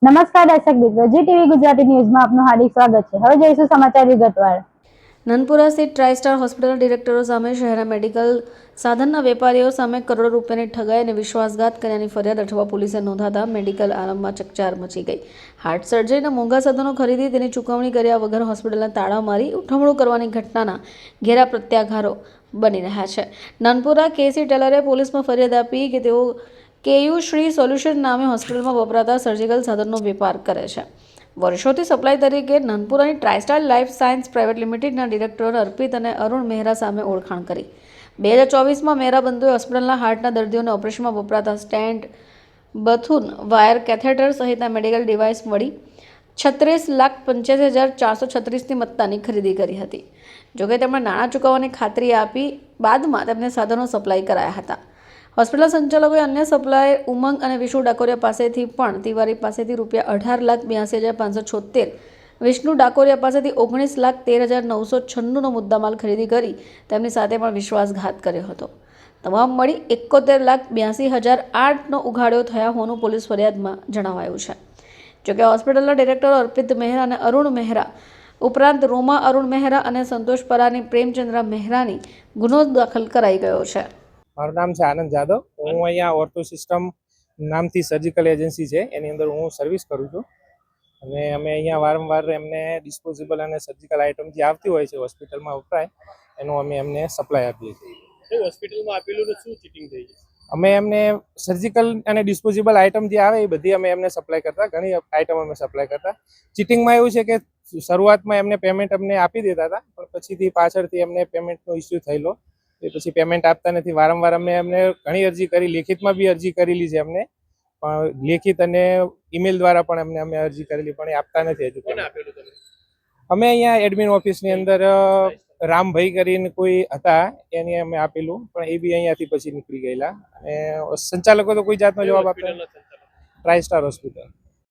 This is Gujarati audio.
નમસ્કાર દર્શક મિત્રો, જી ટીવી ગુજરાતી ન્યૂઝમાં આપનું હાર્દિક સ્વાગત છે। હવે જોઈશું સમાચાર વિગતવાર। નનપુરા સ્થિત ટ્રાઇસ્ટાર હોસ્પિટલના ડિરેક્ટરો સામે શહેરના મેડિકલ સાધનના વેપારીઓ સામે કરોડો રૂપિયાની ઠગાઈ અને વિશ્વાસઘાત કર્યાની ફરિયાદ અઠવા પોલીસે નોંધાતા મેડિકલ આલમમાં ચકચાર મચી ગઈ। હાર્ટ સર્જરીના મોંઘા સાધનો ખરીદી તેની ચૂકવણી કર્યા વગર હોસ્પિટલના તાળા મારી ઉઠમણું કરવાની ઘટનાના ઘેરા પ્રત્યાઘાતો બની રહ્યા છે। નનપુરા કેસી ટેલરે પોલીસમાં ફરિયાદ આપી કે તેઓ કેયુ શ્રી સોલ્યુશન નામે હોસ્પિટલમાં વપરાતા સર્જિકલ સાધનનો વેપાર કરે છે। વર્ષોથી સપ્લાય તરીકે નનપુરાની ટ્રાઇસ્ટાર લાઇફ સાયન્સ પ્રાઇવેટ લિમિટેડના ડિરેક્ટર અર્પિત અને અરુણ મહેરા સામે ઓળખાણ કરી। 2024માં મહેરા બંધુએ હોસ્પિટલના હાર્ટના દર્દીઓને ઓપરેશનમાં વપરાતા સ્ટેન્ટ, બથૂન, વાયર, કેથેટર સહિતના મેડિકલ ડિવાઇસ મળી 36,85,436ની મત્તાની ખરીદી કરી હતી। જોકે તેમણે નાણાં ચૂકવવાની ખાતરી આપી બાદમાં તેમને સાધનો સપ્લાય કરાયા હતા। હોસ્પિટલ સંચાલકોએ અન્ય સપ્લાયર ઉમંગ અને વિષ્ણુ ડાકોરિયા પાસેથી પણ તિવારી પાસેથી ₹18,82,576, વિષ્ણુ ડાકોરિયા પાસેથી 19,13,996નો મુદ્દામાલ ખરીદી કરી તેમની સાથે પણ વિશ્વાસઘાત કર્યો હતો। તમામ મળી 71,82,008નો ઉઘાડો થયા હોવાનું પોલીસ ફરિયાદમાં જણાવાયું છે। જોકે હોસ્પિટલના ડિરેક્ટરો અર્પિત મહેરા અને અરુણ મહેરા ઉપરાંત રોમા અરુણ મહેરા અને સંતોષ પરાની પ્રેમચંદ્ર મહેરાની ગુનો દાખલ કરાઈ ગયો છે। મારું નામ છે આનંદ જાદવ। હું અહીંયા ઓર્થો સિસ્ટમ નામથી સર્જિકલ એજન્સી છે એની અંદર હું સર્વિસ કરું છું અને અમે અહીંયા વારંવાર એમને ડિસ્પોઝેબલ અને સર્જિકલ આઇટમ જે આવતી હોય છે હોસ્પિટલમાં વપરાય એનું અમે એમને સપ્લાય આપીએ છીએ। હોસ્પિટલમાં આપેલું તો શું ચીટિંગ થઈ છે? અમે એમને સર્જિકલ અને ડિસ્પોઝેબલ આઇટમ જે આવે એ બધી અમે એમને સપ્લાય કરતા, ઘણી આઇટમ અમે સપ્લાય કરતા। ચીટિંગમાં એવું છે કે શરૂઆતમાં એમને પેમેન્ટ અમને આપી દેતા હતા, પણ પછીથી પાછળથી એમને પેમેન્ટનો ઇસ્યુ થયેલો, એ પછી પેમેન્ટ આપતા નથી। વારંવાર અમે એમને ઘણી અરજી કરી, લેખિતમાં બી અરજી કરેલી છે અમને, પણ લેખિત અને ઈમેલ દ્વારા પણ અમે અરજી કરેલી, પણ એ આપતા નથી હજુ। અમે અહીંયા એડમિન ઓફિસની અંદર રામભાઈ કરીને કોઈ હતા એની અમે આપેલું, પણ એ બી અહીંયાથી પછી નીકળી ગયેલા અને સંચાલકો તો કોઈ જાતનો જવાબ આપતા। ટ્રાઇસ્ટાર હોસ્પિટલ।